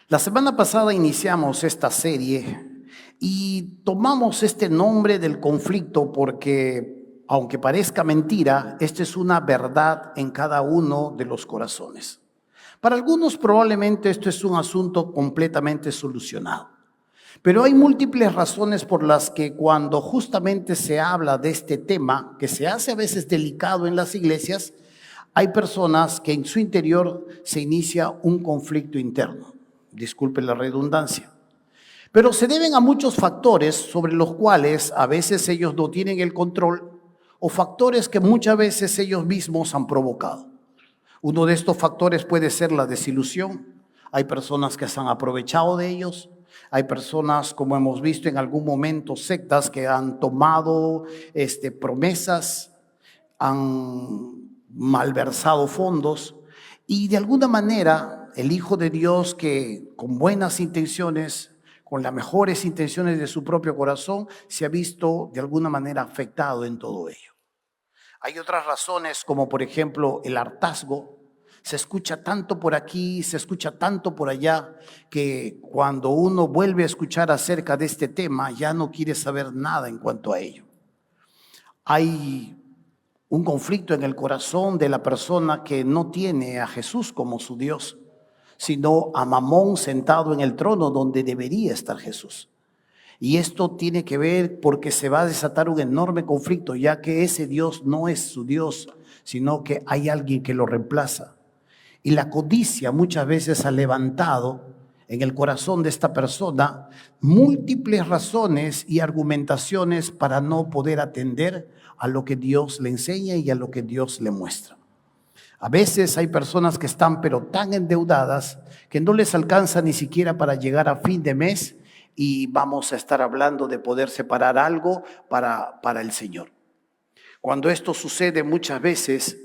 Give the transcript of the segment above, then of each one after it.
La semana pasada iniciamos esta serie y tomamos este nombre del conflicto porque, aunque parezca mentira, esta es una verdad en cada uno de los corazones. Para algunos probablemente esto es un asunto completamente solucionado, pero hay múltiples razones por las que cuando justamente se habla de este tema, que se hace a veces delicado en las iglesias, hay personas que en su interior se inicia un conflicto interno. Disculpe la redundancia. Pero se deben a muchos factores sobre los cuales a veces ellos no tienen el control o factores que muchas veces ellos mismos han provocado. Uno de estos factores puede ser la desilusión. Hay personas que se han aprovechado de ellos. Hay personas, como hemos visto en algún momento, sectas que han tomado promesas, han malversado fondos y de alguna manera el Hijo de Dios, que con buenas intenciones, con las mejores intenciones de su propio corazón, se ha visto de alguna manera afectado en todo ello. Hay otras razones, como por ejemplo el hartazgo. Se escucha tanto por aquí, se escucha tanto por allá, que cuando uno vuelve a escuchar acerca de este tema, ya no quiere saber nada en cuanto a ello. Hay un conflicto en el corazón de la persona que no tiene a Jesús como su Dios, sino a Mamón sentado en el trono donde debería estar Jesús. Y esto tiene que ver porque se va a desatar un enorme conflicto, ya que ese Dios no es su Dios, sino que hay alguien que lo reemplaza. Y la codicia muchas veces ha levantado en el corazón de esta persona múltiples razones y argumentaciones para no poder atender a lo que Dios le enseña y a lo que Dios le muestra. A veces hay personas que están pero tan endeudadas que no les alcanza ni siquiera para llegar a fin de mes, y vamos a estar hablando de poder separar algo para el Señor. Cuando esto sucede muchas veces,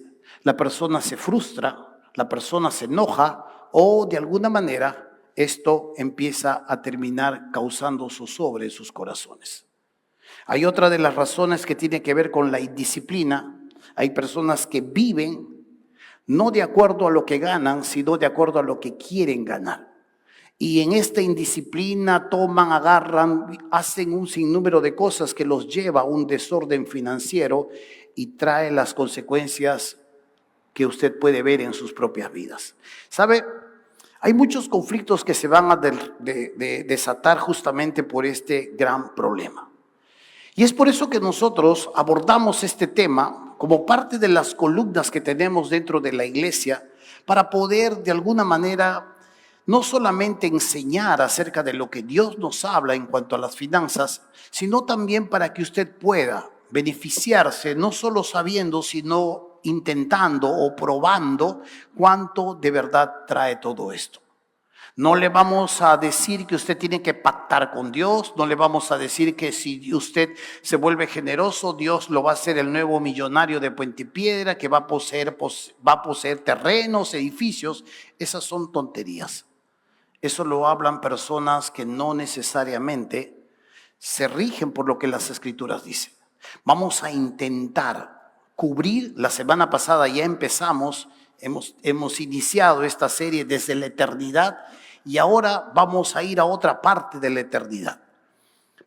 la persona se frustra, la persona se enoja o de alguna manera esto empieza a terminar causando zozobra en sus corazones. Hay otra de las razones que tiene que ver con la indisciplina. Hay personas que viven no de acuerdo a lo que ganan, sino de acuerdo a lo que quieren ganar. Y en esta indisciplina toman, agarran, hacen un sinnúmero de cosas que los lleva a un desorden financiero y trae las consecuencias que usted puede ver en sus propias vidas. ¿Sabe? Hay muchos conflictos que se van a desatar justamente por este gran problema. Y es por eso que nosotros abordamos este tema como parte de las columnas que tenemos dentro de la iglesia, para poder de alguna manera no solamente enseñar acerca de lo que Dios nos habla en cuanto a las finanzas, sino también para que usted pueda beneficiarse, no solo sabiendo, sino intentando o probando cuánto de verdad trae todo esto. No le vamos a decir que usted tiene que pactar con Dios, no le vamos a decir que si usted se vuelve generoso, Dios lo va a hacer el nuevo millonario de Puente Piedra, que va a poseer terrenos, edificios. Esas son tonterías. Eso lo hablan personas que no necesariamente se rigen por lo que las Escrituras dicen. Vamos a intentar cubrir. La semana pasada ya empezamos, hemos iniciado esta serie desde la eternidad y ahora vamos a ir a otra parte de la eternidad.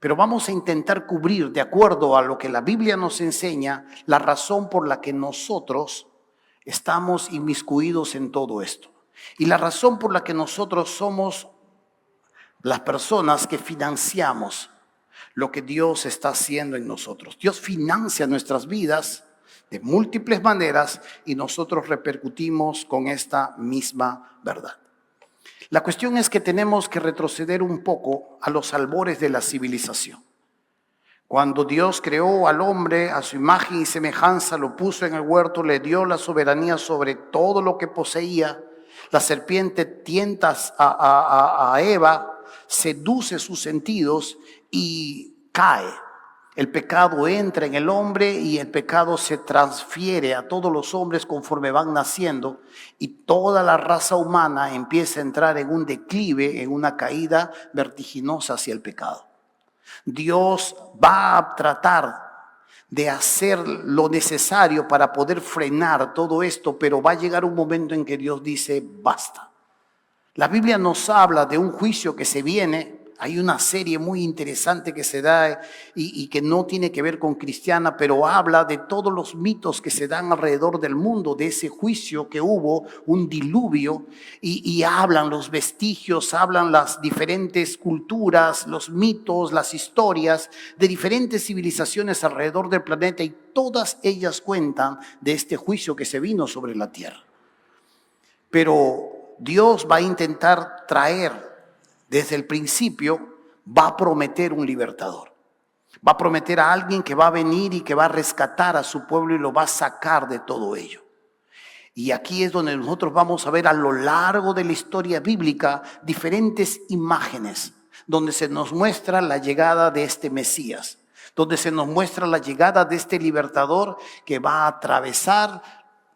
Pero vamos a intentar cubrir, de acuerdo a lo que la Biblia nos enseña, la razón por la que nosotros estamos inmiscuidos en todo esto. Y la razón por la que nosotros somos las personas que financiamos lo que Dios está haciendo en nosotros. Dios financia nuestras vidas de múltiples maneras y nosotros repercutimos con esta misma verdad. La cuestión es que tenemos que retroceder un poco a los albores de la civilización. Cuando Dios creó al hombre a su imagen y semejanza, lo puso en el huerto, le dio la soberanía sobre todo lo que poseía. La serpiente tienta a Eva, seduce sus sentidos y cae. El pecado entra en el hombre y el pecado se transfiere a todos los hombres conforme van naciendo, y toda la raza humana empieza a entrar en un declive, en una caída vertiginosa hacia el pecado. Dios va a tratar de hacer lo necesario para poder frenar todo esto, pero va a llegar un momento en que Dios dice basta. La Biblia nos habla de un juicio que se viene. Hay una serie muy interesante que se da y que no tiene que ver con cristiana, pero habla de todos los mitos que se dan alrededor del mundo, de ese juicio que hubo, un diluvio, y hablan los vestigios, hablan las diferentes culturas, los mitos, las historias de diferentes civilizaciones alrededor del planeta, y todas ellas cuentan de este juicio que se vino sobre la tierra. Pero Dios va a intentar traer, desde el principio, va a prometer un libertador. Va a prometer a alguien que va a venir y que va a rescatar a su pueblo y lo va a sacar de todo ello. Y aquí es donde nosotros vamos a ver a lo largo de la historia bíblica diferentes imágenes, donde se nos muestra la llegada de este Mesías, donde se nos muestra la llegada de este libertador que va a atravesar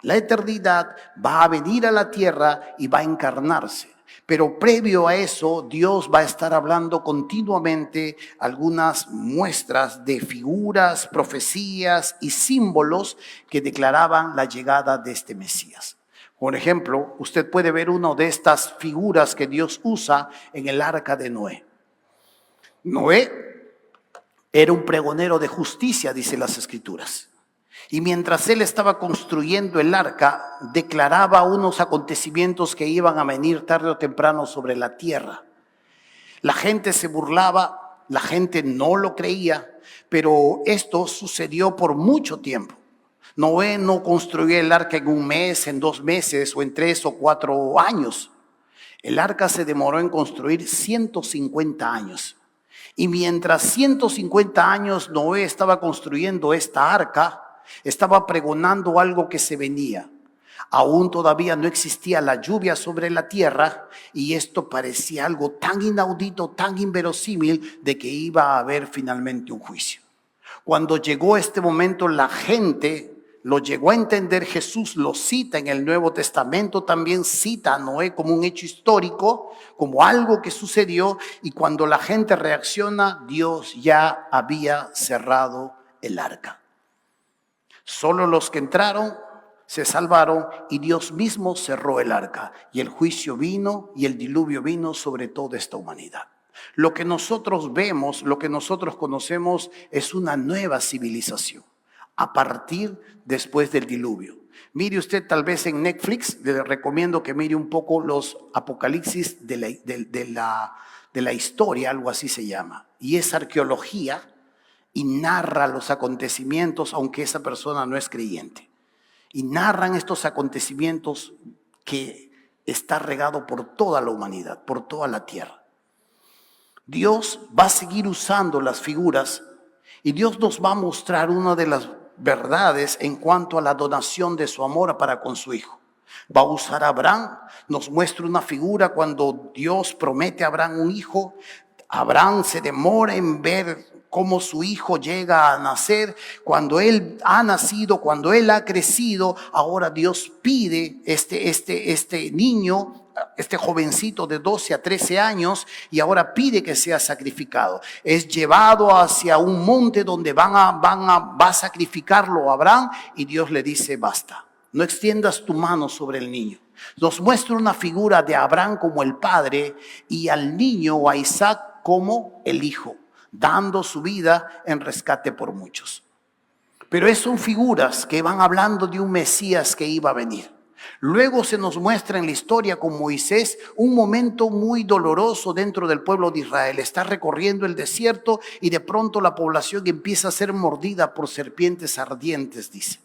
la eternidad, va a venir a la tierra y va a encarnarse. Pero previo a eso, Dios va a estar hablando continuamente algunas muestras de figuras, profecías y símbolos que declaraban la llegada de este Mesías. Por ejemplo, usted puede ver una de estas figuras que Dios usa en el arca de Noé. Noé era un pregonero de justicia, dice las Escrituras. Y mientras él estaba construyendo el arca, declaraba unos acontecimientos que iban a venir tarde o temprano sobre la tierra. La gente se burlaba, la gente no lo creía, pero esto sucedió por mucho tiempo. Noé no construyó el arca en un mes, en 2 meses o en 3 o 4 años. El arca se demoró en construir 150 años. Y mientras 150 años Noé estaba construyendo esta arca, estaba pregonando algo que se venía. Aún todavía no existía la lluvia sobre la tierra y esto parecía algo tan inaudito, tan inverosímil de que iba a haber finalmente un juicio. Cuando llegó este momento, la gente lo llegó a entender. Jesús lo cita en el Nuevo Testamento, también cita a Noé como un hecho histórico, como algo que sucedió, y cuando la gente reacciona, Dios ya había cerrado el arca. Solo los que entraron se salvaron y Dios mismo cerró el arca y el juicio vino y el diluvio vino sobre toda esta humanidad. Lo que nosotros vemos, lo que nosotros conocemos es una nueva civilización a partir después del diluvio. Mire usted tal vez en Netflix, le recomiendo que mire un poco los apocalipsis de la historia, algo así se llama, y es arqueología. Y narra los acontecimientos, aunque esa persona no es creyente. Y narran estos acontecimientos que está regado por toda la humanidad, por toda la tierra. Dios va a seguir usando las figuras y Dios nos va a mostrar una de las verdades en cuanto a la donación de su amor para con su Hijo. Va a usar a Abraham, nos muestra una figura cuando Dios promete a Abraham un hijo. Abraham se demora en ver cómo su hijo llega a nacer. Cuando él ha nacido, cuando él ha crecido, ahora Dios pide este niño, este jovencito de 12 a 13 años, y ahora pide que sea sacrificado. Es llevado hacia un monte donde va a sacrificarlo a Abraham, y Dios le dice: basta, no extiendas tu mano sobre el niño. Nos muestra una figura de Abraham como el padre y al niño o a Isaac como el hijo, dando su vida en rescate por muchos. Pero son figuras que van hablando de un Mesías que iba a venir. Luego se nos muestra en la historia con Moisés un momento muy doloroso dentro del pueblo de Israel. Está recorriendo el desierto y de pronto la población empieza a ser mordida por serpientes ardientes, dice.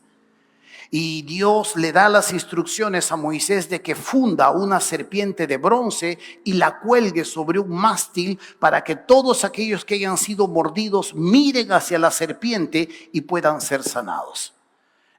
Y Dios le da las instrucciones a Moisés de que funda una serpiente de bronce y la cuelgue sobre un mástil para que todos aquellos que hayan sido mordidos miren hacia la serpiente y puedan ser sanados.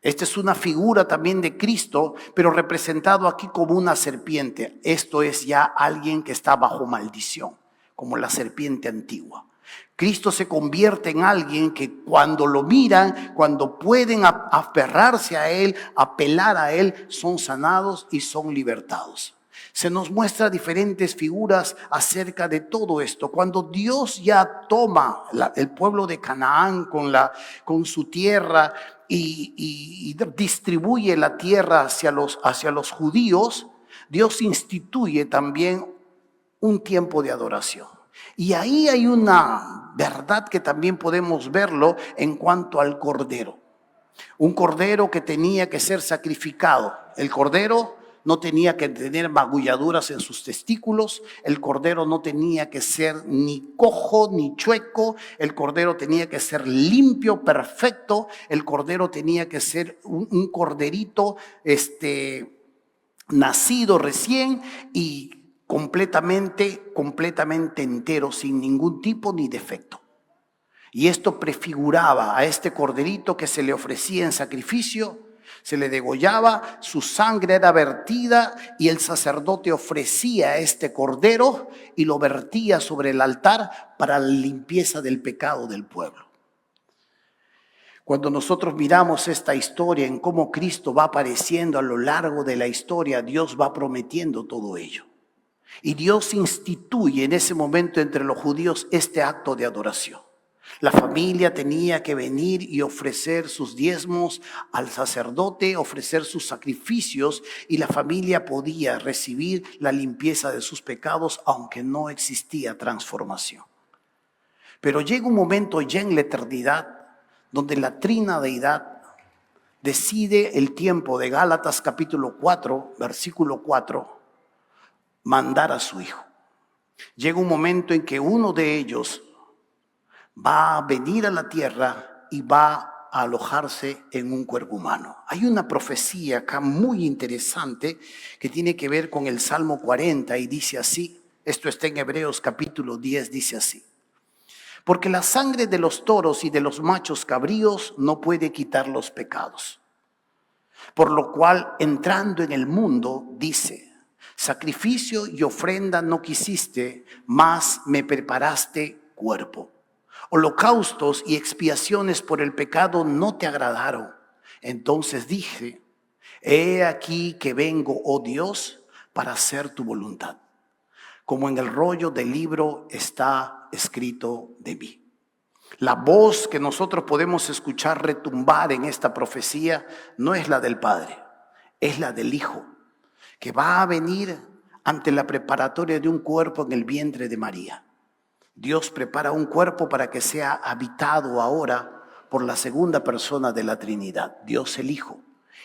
Esta es una figura también de Cristo, pero representado aquí como una serpiente. Esto es ya alguien que está bajo maldición, como la serpiente antigua. Cristo se convierte en alguien que cuando lo miran, cuando pueden aferrarse a Él, apelar a Él, son sanados y son libertados. Se nos muestra diferentes figuras acerca de todo esto. Cuando Dios ya toma el pueblo de Canaán con su tierra y distribuye la tierra hacia los judíos, Dios instituye también un tiempo de adoración. Y ahí hay una verdad que también podemos verlo en cuanto al cordero. Un cordero que tenía que ser sacrificado. El cordero no tenía que tener magulladuras en sus testículos. El cordero no tenía que ser ni cojo ni chueco. El cordero tenía que ser limpio, perfecto. El cordero tenía que ser un corderito nacido recién y completamente entero, sin ningún tipo ni defecto. Y esto prefiguraba a este corderito que se le ofrecía en sacrificio, se le degollaba, su sangre era vertida y el sacerdote ofrecía a este cordero y lo vertía sobre el altar para la limpieza del pecado del pueblo. Cuando nosotros miramos esta historia en cómo Cristo va apareciendo a lo largo de la historia, Dios va prometiendo todo ello. Y Dios instituye en ese momento entre los judíos este acto de adoración. La familia tenía que venir y ofrecer sus diezmos al sacerdote, ofrecer sus sacrificios, y la familia podía recibir la limpieza de sus pecados aunque no existía transformación. Pero llega un momento ya en la eternidad donde la trina deidad decide el tiempo de Gálatas capítulo 4, versículo 4, mandar a su Hijo. Llega un momento en que uno de ellos va a venir a la tierra y va a alojarse en un cuerpo humano. Hay una profecía acá muy interesante que tiene que ver con el Salmo 40 y dice así, esto está en Hebreos capítulo 10, dice así: porque la sangre de los toros y de los machos cabríos no puede quitar los pecados. Por lo cual, entrando en el mundo, dice, sacrificio y ofrenda no quisiste, mas me preparaste cuerpo. Holocaustos y expiaciones por el pecado no te agradaron. Entonces dije, he aquí que vengo, oh Dios, para hacer tu voluntad. Como en el rollo del libro está escrito de mí. La voz que nosotros podemos escuchar retumbar en esta profecía no es la del Padre, es la del Hijo, que va a venir ante la preparatoria de un cuerpo en el vientre de María. Dios prepara un cuerpo para que sea habitado ahora por la segunda persona de la Trinidad, Dios el Hijo.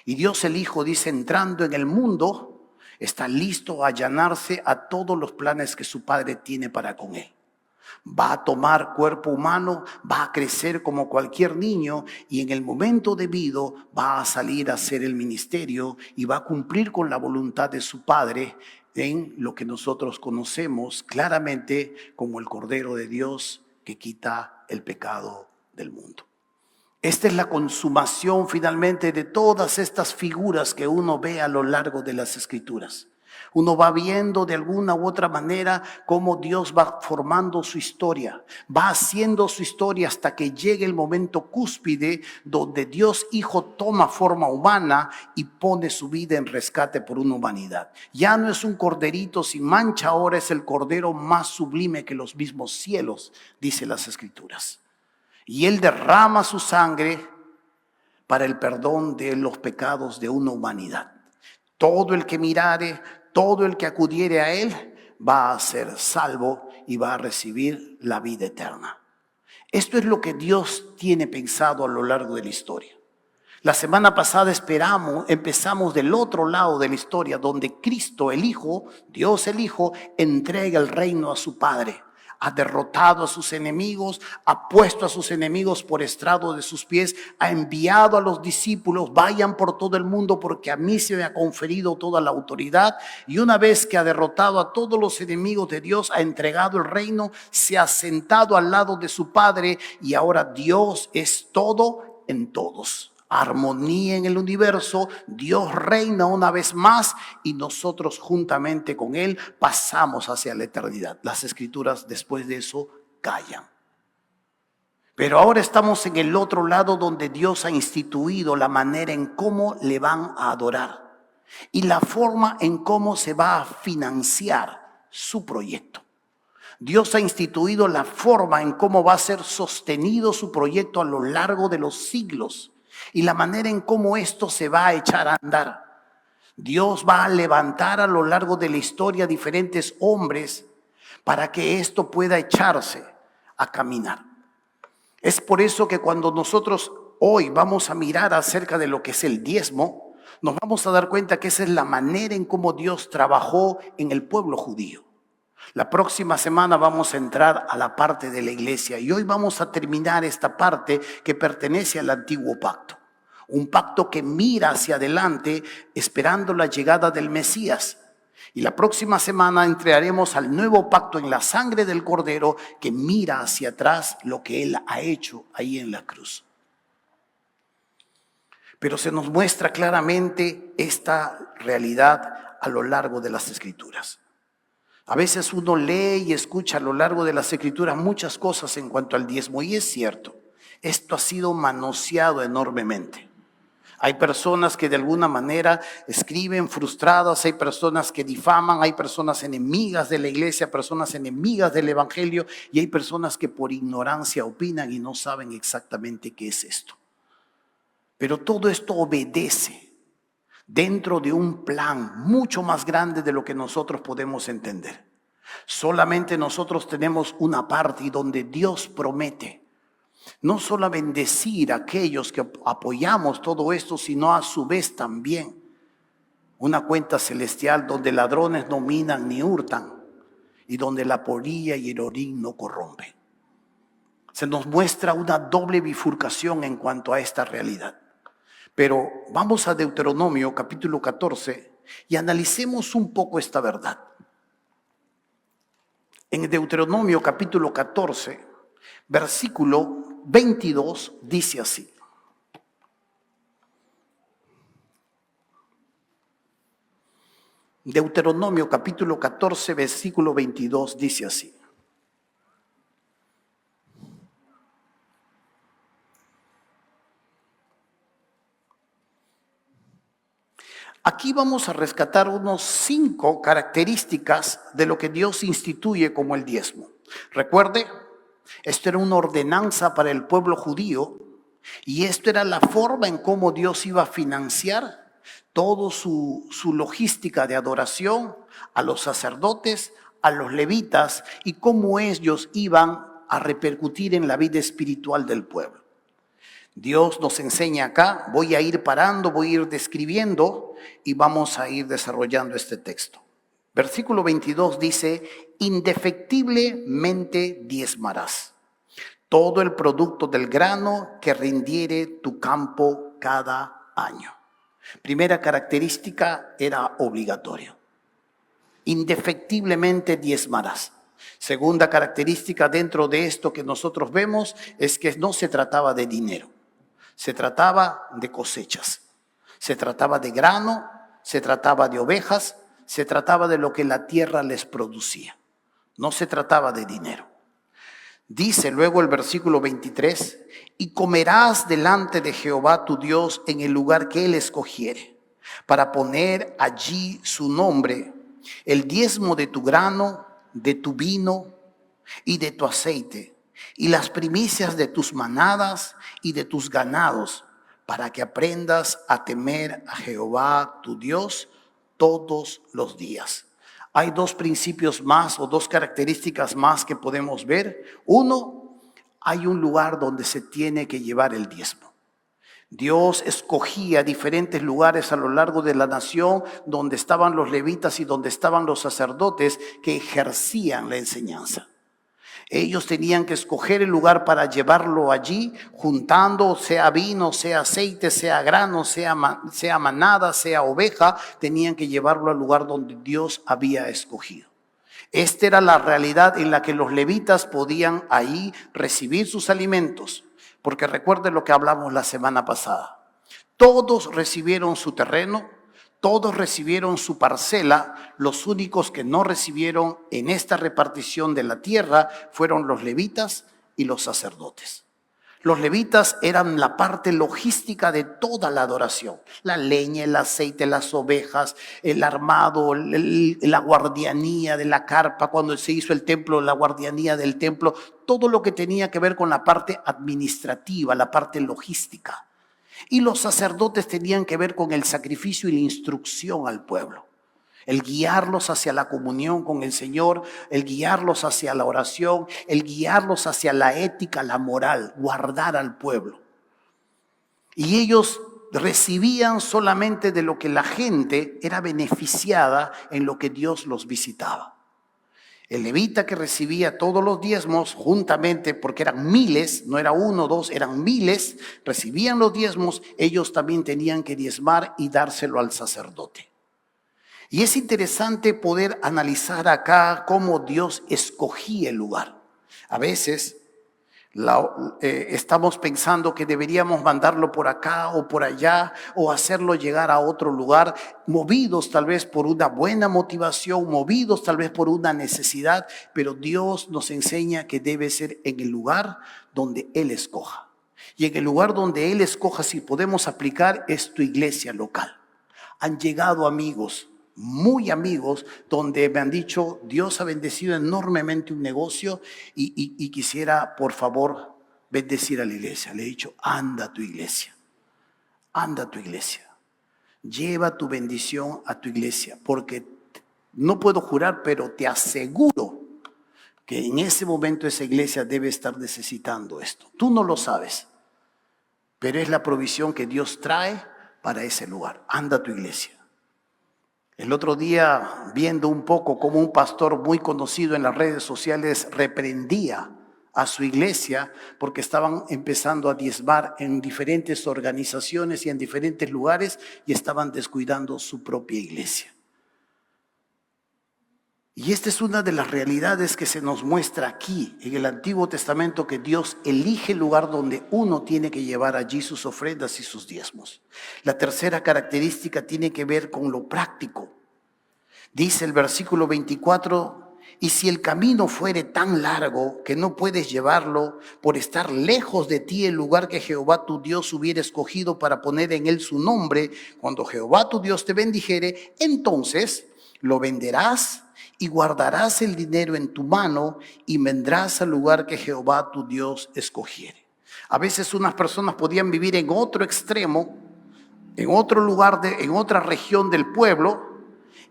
Y Dios el Hijo dice, entrando en el mundo, está listo a allanarse a todos los planes que su Padre tiene para con él. Va a tomar cuerpo humano, va a crecer como cualquier niño y en el momento debido va a salir a hacer el ministerio y va a cumplir con la voluntad de su Padre en lo que nosotros conocemos claramente como el Cordero de Dios que quita el pecado del mundo. Esta es la consumación finalmente de todas estas figuras que uno ve a lo largo de las Escrituras. Uno va viendo de alguna u otra manera cómo Dios va formando su historia, va haciendo su historia hasta que llegue el momento cúspide donde Dios Hijo toma forma humana y pone su vida en rescate por una humanidad. Ya no es un corderito sin mancha, ahora es el cordero más sublime que los mismos cielos, dice las Escrituras. Y Él derrama su sangre para el perdón de los pecados de una humanidad. Todo el que mirare, todo el que acudiere a Él va a ser salvo y va a recibir la vida eterna. Esto es lo que Dios tiene pensado a lo largo de la historia. La semana pasada empezamos del otro lado de la historia, donde Cristo el Hijo, Dios el Hijo, entrega el reino a su Padre. Ha derrotado a sus enemigos, ha puesto a sus enemigos por estrado de sus pies, ha enviado a los discípulos, vayan por todo el mundo porque a mí se me ha conferido toda la autoridad. Y una vez que ha derrotado a todos los enemigos de Dios, ha entregado el reino, se ha sentado al lado de su Padre y ahora Dios es todo en todos. Armonía en el universo, Dios reina una vez más y nosotros juntamente con Él pasamos hacia la eternidad. Las Escrituras después de eso callan. Pero ahora estamos en el otro lado donde Dios ha instituido la manera en cómo le van a adorar y la forma en cómo se va a financiar su proyecto. Dios ha instituido la forma en cómo va a ser sostenido su proyecto a lo largo de los siglos. Y la manera en cómo esto se va a echar a andar. Dios va a levantar a lo largo de la historia diferentes hombres para que esto pueda echarse a caminar. Es por eso que cuando nosotros hoy vamos a mirar acerca de lo que es el diezmo, nos vamos a dar cuenta que esa es la manera en cómo Dios trabajó en el pueblo judío. La próxima semana vamos a entrar a la parte de la iglesia y hoy vamos a terminar esta parte que pertenece al antiguo pacto. Un pacto que mira hacia adelante esperando la llegada del Mesías. Y la próxima semana entraremos al nuevo pacto en la sangre del Cordero que mira hacia atrás lo que Él ha hecho ahí en la cruz. Pero se nos muestra claramente esta realidad a lo largo de las Escrituras. A veces uno lee y escucha a lo largo de las Escrituras muchas cosas en cuanto al diezmo y es cierto, esto ha sido manoseado enormemente. Hay personas que de alguna manera escriben frustradas, hay personas que difaman, hay personas enemigas de la iglesia, personas enemigas del evangelio y hay personas que por ignorancia opinan y no saben exactamente qué es esto. Pero todo esto obedece dentro de un plan mucho más grande de lo que nosotros podemos entender. Solamente nosotros tenemos una parte donde Dios promete no solo bendecir a aquellos que apoyamos todo esto, sino a su vez también una cuenta celestial donde ladrones no minan ni hurtan y donde la polilla y el orín no corrompen. Se nos muestra una doble bifurcación en cuanto a esta realidad. Pero vamos a Deuteronomio capítulo 14 y analicemos un poco esta verdad. En Deuteronomio capítulo 14, versículo 22 dice así. Deuteronomio capítulo 14, versículo 22 dice así. Aquí vamos a rescatar unos 5 características de lo que Dios instituye como el diezmo. Recuerde, esto era una ordenanza para el pueblo judío y esto era la forma en cómo Dios iba a financiar toda su logística de adoración a los sacerdotes, a los levitas y cómo ellos iban a repercutir en la vida espiritual del pueblo. Dios nos enseña acá, voy a ir parando, voy a ir describiendo y vamos a ir desarrollando este texto. Versículo 22 dice, indefectiblemente diezmarás todo el producto del grano que rindiere tu campo cada año. Primera característica era obligatorio. Indefectiblemente diezmarás. Segunda característica dentro de esto que nosotros vemos es que no se trataba de dinero. Se trataba de cosechas, se trataba de grano, se trataba de ovejas, se trataba de lo que la tierra les producía. No se trataba de dinero. Dice luego el versículo 23, y comerás delante de Jehová tu Dios en el lugar que Él escogiere, para poner allí su nombre, el diezmo de tu grano, de tu vino y de tu aceite, y las primicias de tus manadas y de tus ganados, para que aprendas a temer a Jehová tu Dios todos los días. Hay 2 principios más o 2 características más que podemos ver. Uno, hay un lugar donde se tiene que llevar el diezmo. Dios escogía diferentes lugares a lo largo de la nación donde estaban los levitas y donde estaban los sacerdotes que ejercían la enseñanza. Ellos tenían que escoger el lugar para llevarlo allí, juntando, sea vino, sea aceite, sea grano, sea manada, sea oveja, tenían que llevarlo al lugar donde Dios había escogido. Esta era la realidad en la que los levitas podían ahí recibir sus alimentos, porque recuerden lo que hablamos la semana pasada. Todos recibieron su terreno, todos recibieron su parcela, los únicos que no recibieron en esta repartición de la tierra fueron los levitas y los sacerdotes. Los levitas eran la parte logística de toda la adoración. La leña, el aceite, las ovejas, el armado, la guardianía de la carpa, cuando se hizo el templo, la guardianía del templo, todo lo que tenía que ver con la parte administrativa, la parte logística. Y los sacerdotes tenían que ver con el sacrificio y la instrucción al pueblo. El guiarlos hacia la comunión con el Señor, el guiarlos hacia la oración, el guiarlos hacia la ética, la moral, guardar al pueblo. Y ellos recibían solamente de lo que la gente era beneficiada en lo que Dios los visitaba. El levita que recibía todos los diezmos juntamente, porque eran miles, no era uno o dos, eran miles, recibían los diezmos, ellos también tenían que diezmar y dárselo al sacerdote. Y es interesante poder analizar acá cómo Dios escogía el lugar. A veces estamos pensando que deberíamos mandarlo por acá o por allá o hacerlo llegar a otro lugar, movidos tal vez por una buena motivación, movidos tal vez por una necesidad, pero Dios nos enseña que debe ser en el lugar donde Él escoja. Y en el lugar donde Él escoja, si podemos aplicar, es tu iglesia local. Han llegado amigos, muy amigos, donde me han dicho, Dios ha bendecido enormemente un negocio y quisiera, por favor, bendecir a la iglesia. Le he dicho, anda a tu iglesia, anda a tu iglesia. Lleva tu bendición a tu iglesia, porque no puedo jurar, pero te aseguro que en ese momento esa iglesia debe estar necesitando esto. Tú no lo sabes, pero es la provisión que Dios trae para ese lugar. Anda a tu iglesia. El otro día, viendo un poco cómo un pastor muy conocido en las redes sociales reprendía a su iglesia porque estaban empezando a diezmar en diferentes organizaciones y en diferentes lugares y estaban descuidando su propia iglesia. Y esta es una de las realidades que se nos muestra aquí en el Antiguo Testamento, que Dios elige el lugar donde uno tiene que llevar allí sus ofrendas y sus diezmos. La tercera característica tiene que ver con lo práctico. Dice el versículo 24, y si el camino fuere tan largo que no puedes llevarlo por estar lejos de ti el lugar que Jehová tu Dios hubiera escogido para poner en él su nombre, cuando Jehová tu Dios te bendijere, entonces lo venderás y guardarás el dinero en tu mano y vendrás al lugar que Jehová tu Dios escogiere. A veces unas personas podían vivir en otro extremo, en otro lugar, en otra región del pueblo,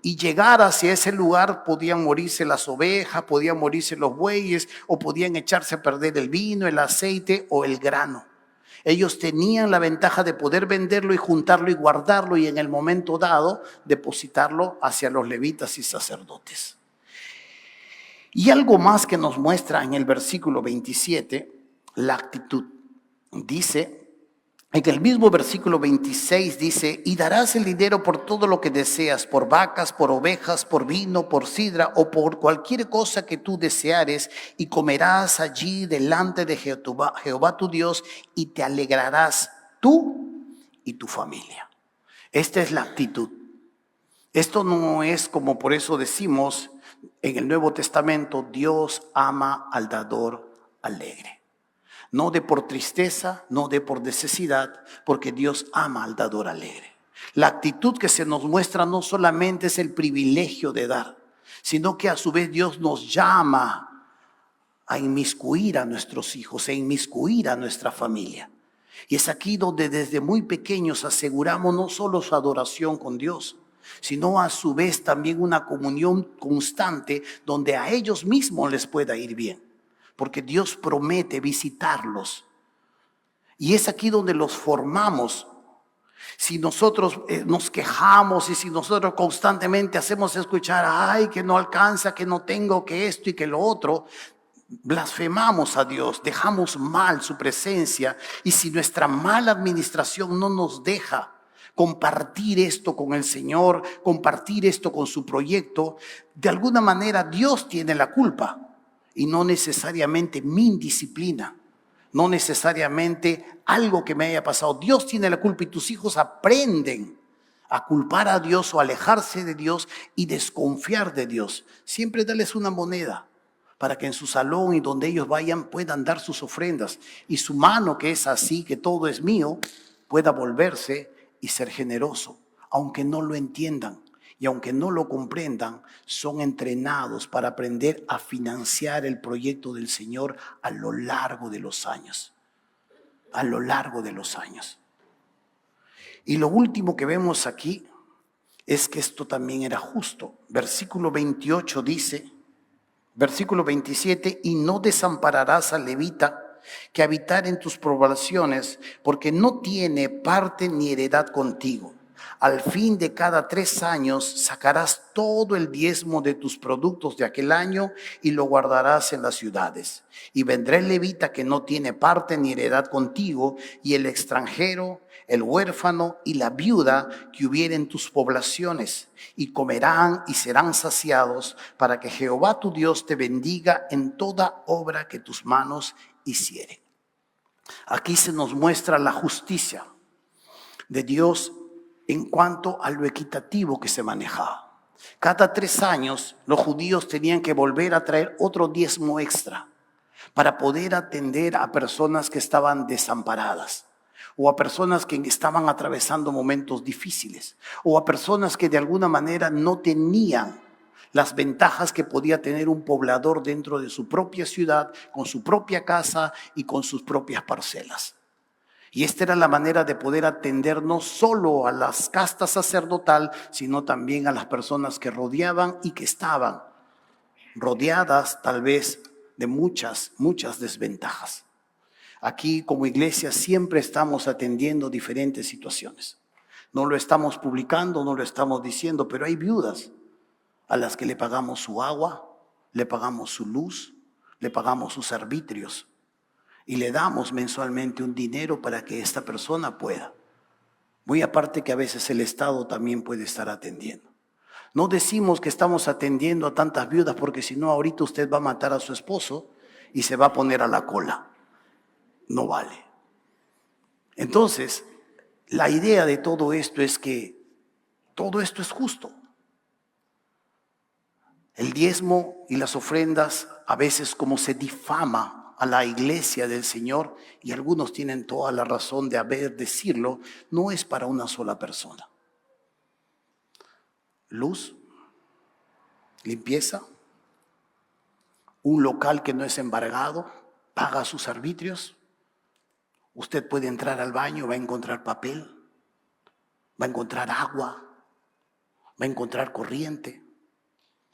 y llegar hacia ese lugar podían morirse las ovejas, podían morirse los bueyes, o podían echarse a perder el vino, el aceite o el grano. Ellos tenían la ventaja de poder venderlo y juntarlo y guardarlo y en el momento dado depositarlo hacia los levitas y sacerdotes. Y algo más que nos muestra en el versículo 27, la actitud. Dice, en el mismo versículo 26 dice, y darás el dinero por todo lo que deseas, por vacas, por ovejas, por vino, por sidra o por cualquier cosa que tú deseares, y comerás allí delante de Jehová tu Dios, y te alegrarás tú y tu familia. Esta es la actitud. Esto no es como por eso decimos en el Nuevo Testamento, Dios ama al dador alegre. No de por tristeza, no de por necesidad, porque Dios ama al dador alegre. La actitud que se nos muestra no solamente es el privilegio de dar, sino que a su vez Dios nos llama a inmiscuir a nuestros hijos, a inmiscuir a nuestra familia. Y es aquí donde desde muy pequeños aseguramos no solo su adoración con Dios, sino a su vez también una comunión constante donde a ellos mismos les pueda ir bien. Porque Dios promete visitarlos. Y es aquí donde los formamos. Si nosotros nos quejamos y si nosotros constantemente hacemos escuchar, ay, que no alcanza, que no tengo, que esto y que lo otro, blasfemamos a Dios, dejamos mal su presencia. Y si nuestra mala administración no nos deja compartir esto con el Señor, compartir esto con su proyecto, de alguna manera Dios tiene la culpa. Y no necesariamente mi indisciplina, no necesariamente algo que me haya pasado. Dios tiene la culpa y tus hijos aprenden a culpar a Dios o alejarse de Dios y desconfiar de Dios. Siempre dales una moneda para que en su salón y donde ellos vayan puedan dar sus ofrendas. Y su mano, que es así, que todo es mío, pueda volverse y ser generoso, aunque no lo entiendan. Y aunque no lo comprendan, son entrenados para aprender a financiar el proyecto del Señor a lo largo de los años. A lo largo de los años. Y lo último que vemos aquí es que esto también era justo. Versículo 28 dice, versículo 27, y no desampararás al levita que habitar en tus poblaciones, porque no tiene parte ni heredad contigo. Al fin de cada 3 años sacarás todo el diezmo de tus productos de aquel año y lo guardarás en las ciudades. Y vendrá el levita que no tiene parte ni heredad contigo, y el extranjero, el huérfano y la viuda que hubiere en tus poblaciones, y comerán y serán saciados, para que Jehová tu Dios te bendiga en toda obra que tus manos hicieren. Aquí se nos muestra la justicia de Dios en cuanto a lo equitativo que se manejaba. Cada 3 años los judíos tenían que volver a traer otro diezmo extra para poder atender a personas que estaban desamparadas, o a personas que estaban atravesando momentos difíciles, o a personas que de alguna manera no tenían las ventajas que podía tener un poblador dentro de su propia ciudad, con su propia casa y con sus propias parcelas. Y esta era la manera de poder atender no solo a las castas sacerdotal, sino también a las personas que rodeaban y que estaban rodeadas tal vez de muchas desventajas. Aquí como iglesia siempre estamos atendiendo diferentes situaciones. No lo estamos publicando, no lo estamos diciendo, pero hay viudas a las que le pagamos su agua, le pagamos su luz, le pagamos sus arbitrios y le damos mensualmente un dinero para que esta persona pueda. Muy aparte que a veces el Estado también puede estar atendiendo. No decimos que estamos atendiendo a tantas viudas porque si no ahorita usted va a matar a su esposo y se va a poner a la cola. No vale. Entonces, la idea de todo esto es que todo esto es justo. El diezmo y las ofrendas, a veces como se difama a la iglesia del Señor, y algunos tienen toda la razón de decirlo, no es para una sola persona. Luz, limpieza, un local que no es embargado, paga sus arbitrios. Usted puede entrar al baño, va a encontrar papel, va a encontrar agua, va a encontrar corriente.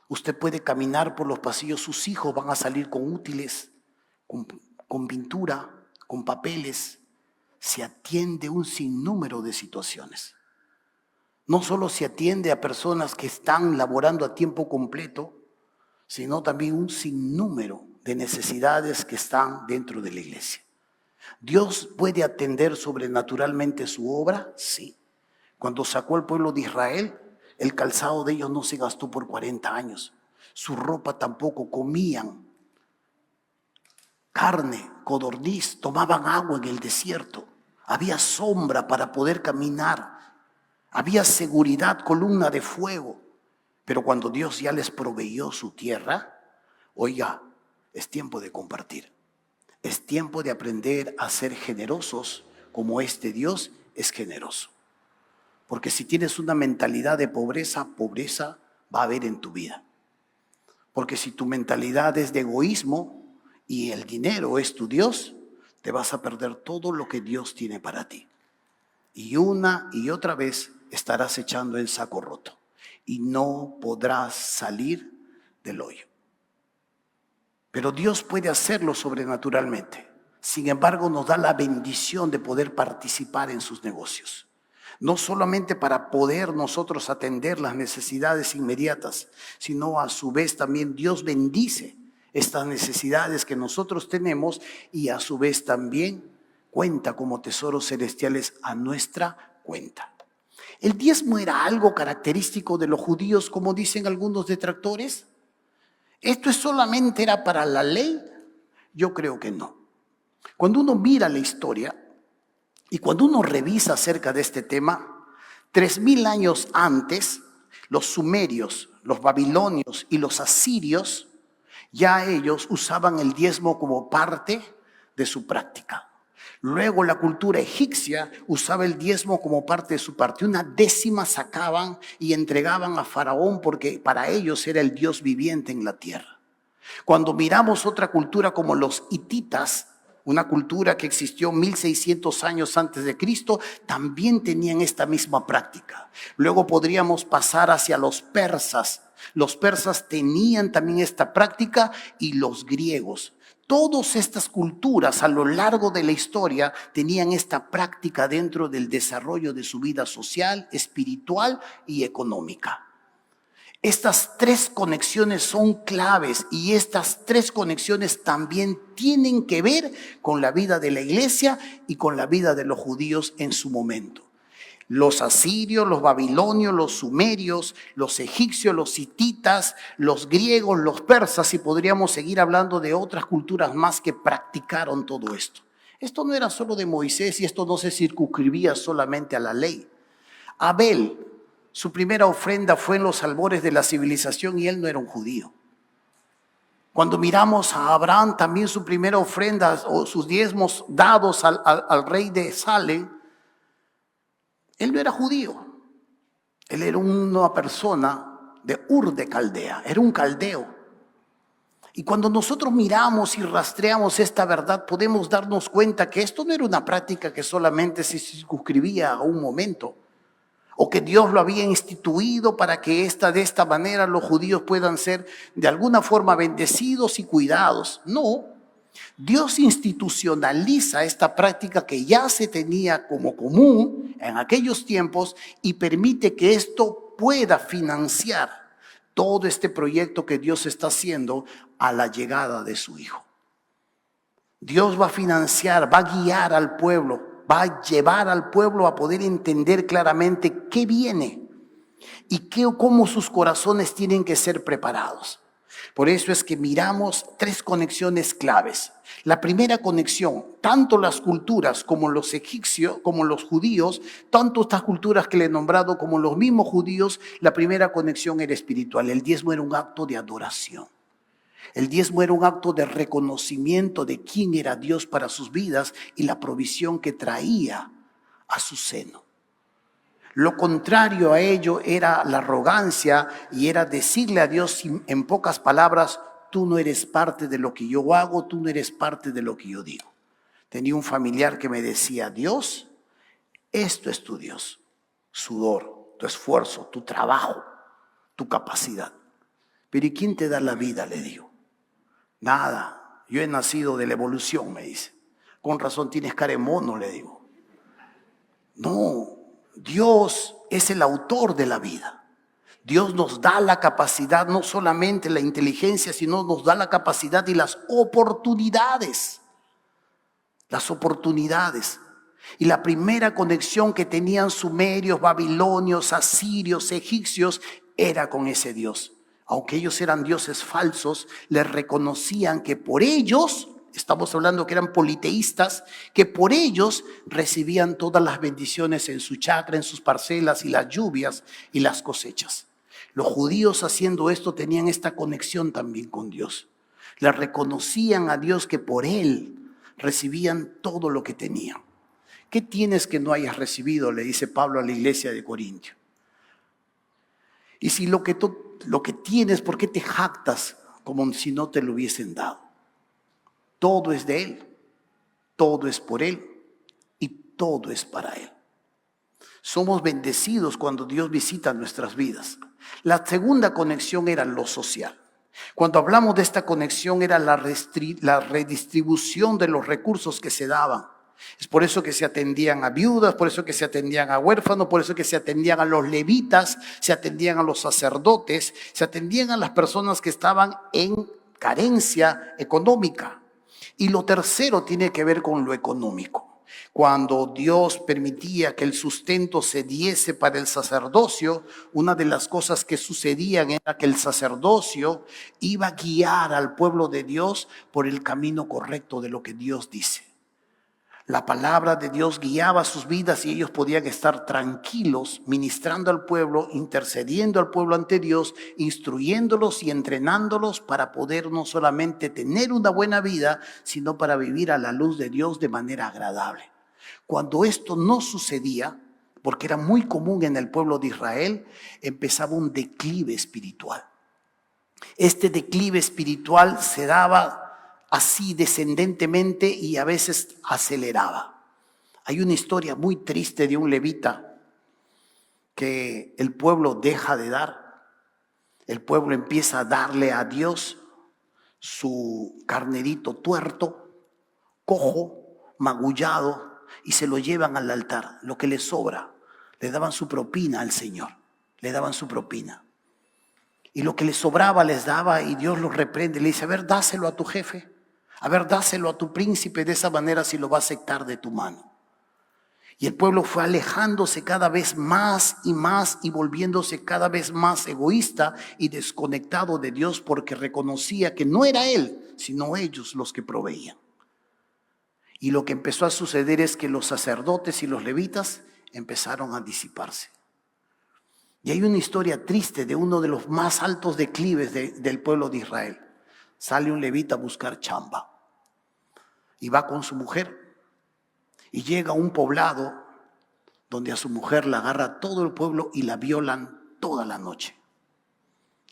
Usted puede caminar por los pasillos, sus hijos van a salir con útiles, con pintura, con papeles. Se atiende un sinnúmero de situaciones. No solo se atiende a personas que están laborando a tiempo completo, sino también un sinnúmero de necesidades que están dentro de la iglesia. ¿Dios puede atender sobrenaturalmente su obra? Sí. Cuando sacó al pueblo de Israel, el calzado de ellos no se gastó por 40 años. Su ropa tampoco, comían carne, codorniz, tomaban agua en el desierto. Había sombra para poder caminar. Había seguridad, columna de fuego. Pero cuando Dios ya les proveyó su tierra, oiga, es tiempo de compartir. Es tiempo de aprender a ser generosos como este Dios es generoso. Porque si tienes una mentalidad de pobreza, pobreza va a haber en tu vida. Porque si tu mentalidad es de egoísmo y el dinero es tu Dios, te vas a perder todo lo que Dios tiene para ti. Y una y otra vez estarás echando en saco roto y no podrás salir del hoyo. Pero Dios puede hacerlo sobrenaturalmente. Sin embargo, nos da la bendición de poder participar en sus negocios. No solamente para poder nosotros atender las necesidades inmediatas, sino a su vez también Dios bendice estas necesidades que nosotros tenemos y a su vez también cuenta como tesoros celestiales a nuestra cuenta. ¿El diezmo era algo característico de los judíos, como dicen algunos detractores? ¿Esto solamente era para la ley? Yo creo que no. Cuando uno mira la historia y cuando uno revisa acerca de este tema, 3000 años antes, los sumerios, los babilonios y los asirios, ya ellos usaban el diezmo como parte de su práctica. Luego la cultura egipcia usaba el diezmo como parte de su parte. 1/10 sacaban y entregaban a Faraón porque para ellos era el Dios viviente en la tierra. Cuando miramos otra cultura como los hititas, una cultura que existió 1600 años antes de Cristo, también tenían esta misma práctica. Luego podríamos pasar hacia los persas. Los persas tenían también esta práctica y los griegos. Todas estas culturas a lo largo de la historia tenían esta práctica dentro del desarrollo de su vida social, espiritual y económica. Estas tres conexiones son claves y estas tres conexiones también tienen que ver con la vida de la iglesia y con la vida de los judíos en su momento. Los asirios, los babilonios, los sumerios, los egipcios, los hititas, los griegos, los persas, y podríamos seguir hablando de otras culturas más que practicaron todo esto. Esto no era solo de Moisés y esto no se circunscribía solamente a la ley. Abel, su primera ofrenda fue en los albores de la civilización y él no era un judío. Cuando miramos a Abraham, también su primera ofrenda o sus diezmos dados al rey de Salem, él no era judío. Él era una persona de Ur de Caldea, era un caldeo. Y cuando nosotros miramos y rastreamos esta verdad, podemos darnos cuenta que esto no era una práctica que solamente se circunscribía a un momento, o que Dios lo había instituido para que de esta manera los judíos puedan ser de alguna forma bendecidos y cuidados. No, Dios institucionaliza esta práctica que ya se tenía como común en aquellos tiempos y permite que esto pueda financiar todo este proyecto que Dios está haciendo a la llegada de su Hijo. Dios va a financiar, va a guiar al pueblo, va a llevar al pueblo a poder entender claramente qué viene y cómo sus corazones tienen que ser preparados. Por eso es que miramos tres conexiones claves. La primera conexión, tanto las culturas como los egipcios, como los judíos, tanto estas culturas que le he nombrado como los mismos judíos, la primera conexión era espiritual. El diezmo era un acto de adoración. El diezmo era un acto de reconocimiento de quién era Dios para sus vidas y la provisión que traía a su seno. Lo contrario a ello era la arrogancia y era decirle a Dios en pocas palabras: tú no eres parte de lo que yo hago, tú no eres parte de lo que yo digo. Tenía un familiar que me decía: Dios, esto es tu Dios, sudor, tu esfuerzo, tu trabajo, tu capacidad. Pero ¿y quién te da la vida?, le digo. Nada, yo he nacido de la evolución, me dice. Con razón tienes cara de mono, le digo. No, Dios es el autor de la vida. Dios nos da la capacidad, no solamente la inteligencia, sino nos da la capacidad y las oportunidades. Las oportunidades. Y la primera conexión que tenían sumerios, babilonios, asirios, egipcios, era con ese Dios. Aunque ellos eran dioses falsos, les reconocían que por ellos, estamos hablando que eran politeístas, que por ellos recibían todas las bendiciones en su chacra, en sus parcelas y las lluvias y las cosechas. Los judíos haciendo esto tenían esta conexión también con Dios. Le reconocían a Dios que por Él recibían todo lo que tenían. ¿Qué tienes que no hayas recibido?, le dice Pablo a la iglesia de Corintio. Y si lo que tienes, ¿por qué te jactas como si no te lo hubiesen dado? Todo es de Él, todo es por Él y todo es para Él. Somos bendecidos cuando Dios visita nuestras vidas. La segunda conexión era lo social. Cuando hablamos de esta conexión era la redistribución de los recursos que se daban. Es por eso que se atendían a viudas, por eso que se atendían a huérfanos, por eso que se atendían a los levitas, se atendían a los sacerdotes, se atendían a las personas que estaban en carencia económica. Y lo tercero tiene que ver con lo económico. Cuando Dios permitía que el sustento se diese para el sacerdocio, una de las cosas que sucedían era que el sacerdocio iba a guiar al pueblo de Dios por el camino correcto de lo que Dios dice. La palabra de Dios guiaba sus vidas y ellos podían estar tranquilos, ministrando al pueblo, intercediendo al pueblo ante Dios, instruyéndolos y entrenándolos para poder no solamente tener una buena vida, sino para vivir a la luz de Dios de manera agradable. Cuando esto no sucedía, porque era muy común en el pueblo de Israel, empezaba un declive espiritual. Este declive espiritual se daba así descendentemente y a veces aceleraba. Hay una historia muy triste de un levita que el pueblo deja de dar. El pueblo empieza a darle a Dios su carnerito tuerto, cojo, magullado, y se lo llevan al altar, lo que le sobra. Le daban su propina al Señor, le daban su propina. Y lo que les sobraba les daba, y Dios los reprende, le dice: a ver, dáselo a tu jefe, a ver, dáselo a tu príncipe, de esa manera si lo va a aceptar de tu mano. Y el pueblo fue alejándose cada vez más y volviéndose cada vez más egoísta y desconectado de Dios, porque reconocía que no era Él, sino ellos los que proveían. Y lo que empezó a suceder es que los sacerdotes y los levitas empezaron a disiparse. Y hay una historia triste de uno de los más altos declives del pueblo de Israel. Sale un levita a buscar chamba y va con su mujer. Y llega a un poblado donde a su mujer la agarra todo el pueblo y la violan toda la noche.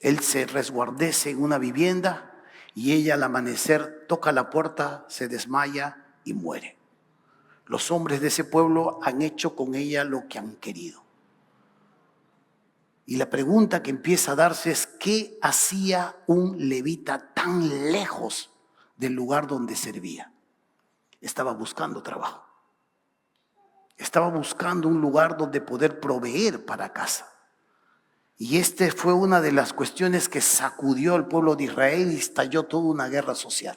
Él se resguardece en una vivienda y ella al amanecer toca la puerta, se desmaya y muere. Los hombres de ese pueblo han hecho con ella lo que han querido. Y la pregunta que empieza a darse es: ¿qué hacía un levita tan lejos del lugar donde servía? Estaba buscando trabajo. Estaba buscando un lugar donde poder proveer para casa. Y fue una de las cuestiones que sacudió al pueblo de Israel y estalló toda una guerra social.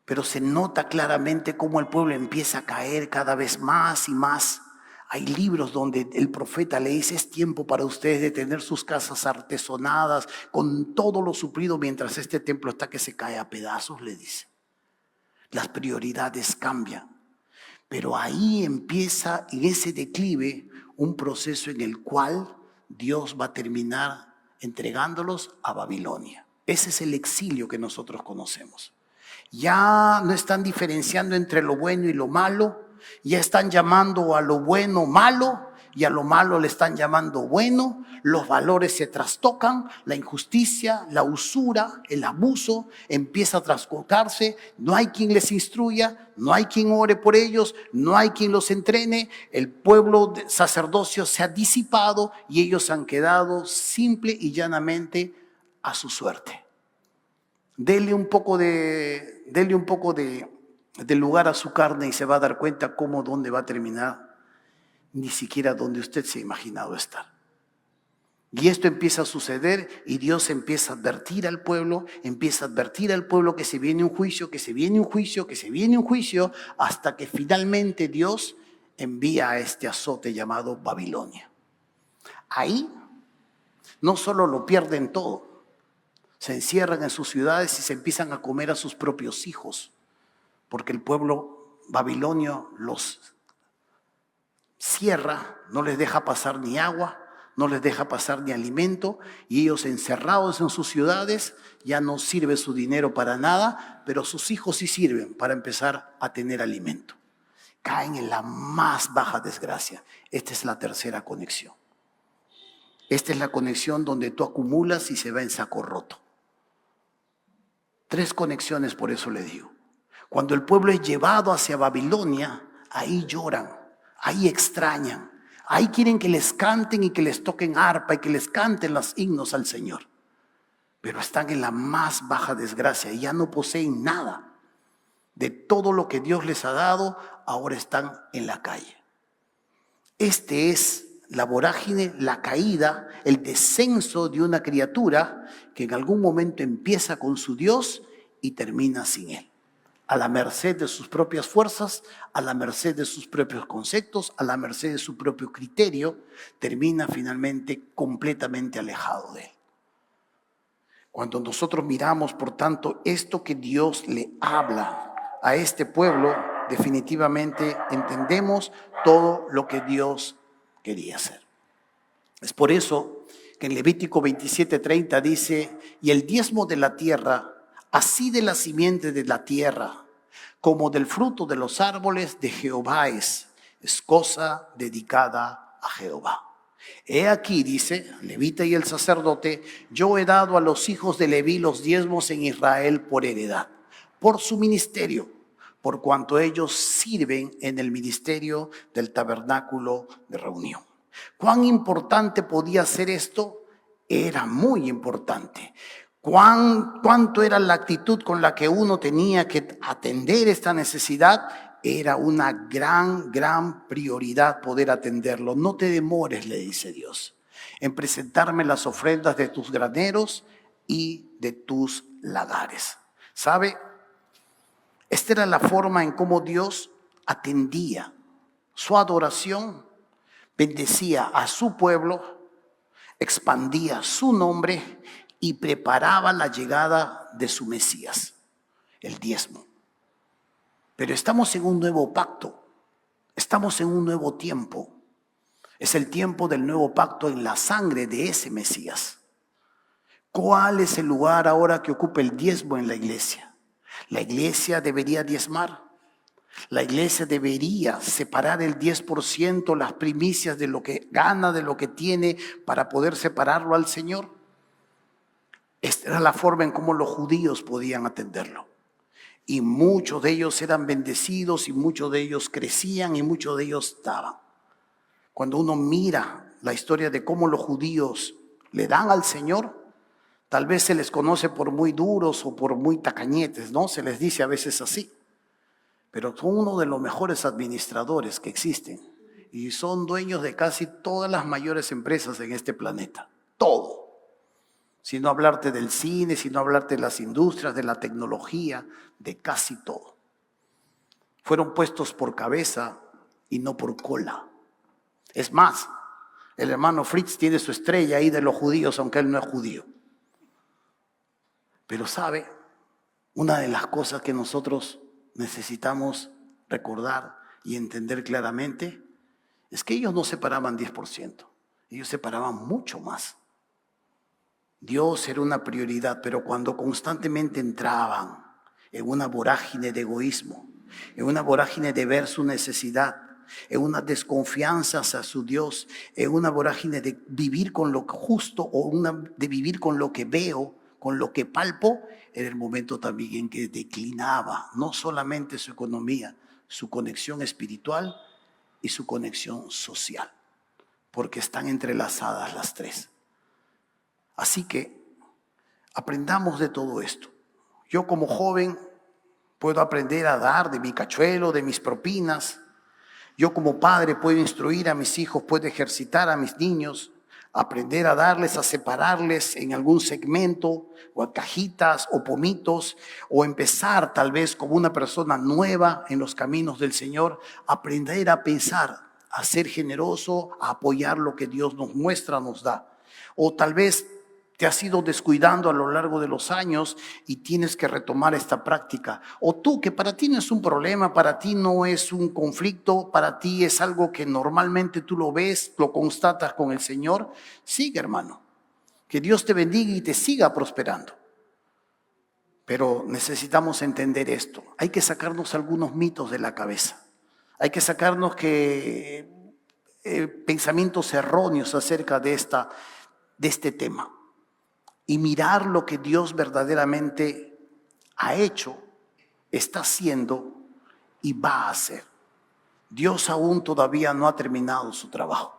Pero se nota claramente cómo el pueblo empieza a caer cada vez más y más. Hay libros donde el profeta le dice: es tiempo para ustedes de tener sus casas artesonadas con todo lo suplido, mientras este templo está que se cae a pedazos, le dice. Las prioridades cambian. Pero ahí empieza, en ese declive, un proceso en el cual Dios va a terminar entregándolos a Babilonia. Ese es el exilio que nosotros conocemos. Ya no están diferenciando entre lo bueno y lo malo, ya están llamando a lo bueno malo y a lo malo le están llamando bueno. Los valores se trastocan, la injusticia, la usura, el abuso empieza a trastocarse. No hay quien les instruya, no hay quien ore por ellos, no hay quien los entrene. El pueblo sacerdocio se ha disipado y ellos han quedado simple y llanamente a su suerte. Dele un poco de lugar a su carne y se va a dar cuenta dónde va a terminar, ni siquiera donde usted se ha imaginado estar. Y esto empieza a suceder y Dios empieza a advertir al pueblo, que se viene un juicio, que se viene un juicio, que se viene un juicio, hasta que finalmente Dios envía a este azote llamado Babilonia. Ahí no solo lo pierden todo, se encierran en sus ciudades y se empiezan a comer a sus propios hijos, porque el pueblo babilonio los cierra, no les deja pasar ni agua, no les deja pasar ni alimento, y ellos encerrados en sus ciudades, ya no sirve su dinero para nada, pero sus hijos sí sirven para empezar a tener alimento. Caen en la más baja desgracia. Esta es la tercera conexión. Esta es la conexión donde tú acumulas y se va en saco roto. 3 conexiones, por eso le digo. Cuando el pueblo es llevado hacia Babilonia, ahí lloran, ahí extrañan, ahí quieren que les canten y que les toquen arpa y que les canten los himnos al Señor. Pero están en la más baja desgracia y ya no poseen nada. De todo lo que Dios les ha dado, ahora están en la calle. Este es la vorágine, la caída, el descenso de una criatura que en algún momento empieza con su Dios y termina sin Él. A la merced de sus propias fuerzas, a la merced de sus propios conceptos, a la merced de su propio criterio, termina finalmente completamente alejado de Él. Cuando nosotros miramos, por tanto, esto que Dios le habla a este pueblo, definitivamente entendemos todo lo que Dios quería hacer. Es por eso que en Levítico 27:30 dice: y el diezmo de la tierra, así de la simiente de la tierra, como del fruto de los árboles de Jehová es cosa dedicada a Jehová. He aquí, dice, levita y el sacerdote, yo he dado a los hijos de Leví los diezmos en Israel por heredad, por su ministerio, por cuanto ellos sirven en el ministerio del tabernáculo de reunión. ¿Cuán importante podía ser esto? Era muy importante. ¿Cuánto era la actitud con la que uno tenía que atender esta necesidad? Era una gran prioridad poder atenderlo. No te demores, le dice Dios, en presentarme las ofrendas de tus graneros y de tus lagares. ¿Sabe? Esta era la forma en cómo Dios atendía su adoración, bendecía a su pueblo, expandía su nombre y preparaba la llegada de su Mesías, el diezmo. Pero estamos en un nuevo pacto, estamos en un nuevo tiempo. Es el tiempo del nuevo pacto en la sangre de ese Mesías. ¿Cuál es el lugar ahora que ocupa el diezmo en la iglesia? La iglesia debería diezmar. La iglesia debería separar el 10%, las primicias de lo que gana, de lo que tiene, para poder separarlo al Señor. Esta era la forma en cómo los judíos podían atenderlo. Y muchos de ellos eran bendecidos y muchos de ellos crecían y muchos de ellos daban. Cuando uno mira la historia de cómo los judíos le dan al Señor, tal vez se les conoce por muy duros o por muy tacañetes, ¿no? Se les dice a veces así. Pero son uno de los mejores administradores que existen y son dueños de casi todas las mayores empresas en este planeta. Todo. Si no hablarte del cine, si no hablarte de las industrias, de la tecnología, de casi todo. Fueron puestos por cabeza y no por cola. Es más, el hermano Fritz tiene su estrella ahí de los judíos, aunque él no es judío. Pero sabe, una de las cosas que nosotros necesitamos recordar y entender claramente es que ellos no separaban 10%, ellos separaban mucho más. Dios era una prioridad, pero cuando constantemente entraban en una vorágine de egoísmo, en una vorágine de ver su necesidad, en una desconfianza hacia su Dios, en una vorágine de vivir con lo justo o de vivir con lo que veo, con lo que palpo, era el momento también en que declinaba no solamente su economía, su conexión espiritual y su conexión social, porque están entrelazadas las tres. Así que aprendamos de todo esto. Yo como joven puedo aprender a dar de mi cachuelo, de mis propinas. Yo como padre puedo instruir a mis hijos, puedo ejercitar a mis niños, aprender a darles, a separarles en algún segmento, o a cajitas o pomitos, o empezar tal vez como una persona nueva en los caminos del Señor, aprender a pensar, a ser generoso, a apoyar lo que Dios nos muestra, nos da. O tal vez te has ido descuidando a lo largo de los años y tienes que retomar esta práctica. O tú, que para ti no es un problema, para ti no es un conflicto, para ti es algo que normalmente tú lo ves, lo constatas con el Señor. Sigue, hermano. Que Dios te bendiga y te siga prosperando. Pero necesitamos entender esto. Hay que sacarnos algunos mitos de la cabeza. Hay que sacarnos pensamientos erróneos acerca de este tema. Y mirar lo que Dios verdaderamente ha hecho, está haciendo y va a hacer. Dios aún todavía no ha terminado su trabajo.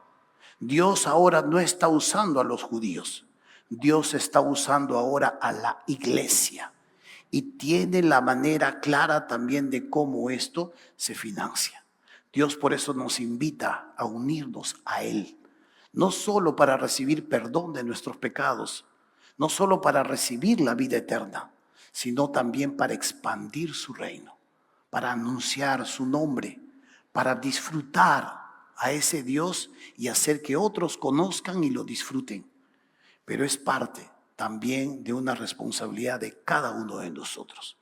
Dios ahora no está usando a los judíos. Dios está usando ahora a la iglesia. Y tiene la manera clara también de cómo esto se financia. Dios por eso nos invita a unirnos a Él. No solo para recibir perdón de nuestros pecados, no solo para recibir la vida eterna, sino también para expandir su reino, para anunciar su nombre, para disfrutar a ese Dios y hacer que otros conozcan y lo disfruten. Pero es parte también de una responsabilidad de cada uno de nosotros.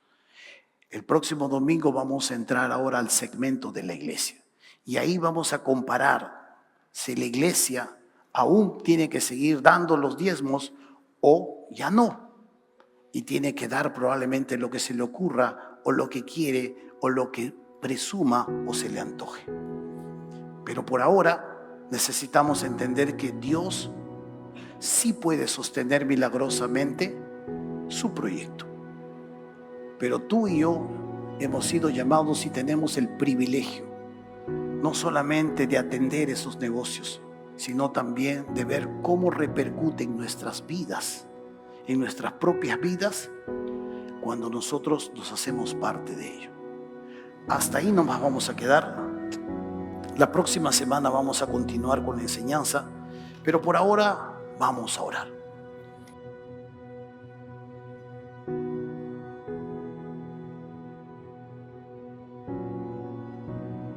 El próximo domingo vamos a entrar ahora al segmento de la iglesia y ahí vamos a comparar si la iglesia aún tiene que seguir dando los diezmos o ya no, y tiene que dar probablemente lo que se le ocurra o lo que quiere o lo que presuma o se le antoje. Pero por ahora necesitamos entender que Dios sí puede sostener milagrosamente su proyecto. Pero tú y yo hemos sido llamados y tenemos el privilegio no solamente de atender esos negocios, sino también de ver cómo repercuten nuestras vidas, en nuestras propias vidas, cuando nosotros nos hacemos parte de ello. Hasta ahí nomás vamos a quedar. La próxima semana vamos a continuar con la enseñanza, pero por ahora vamos a orar.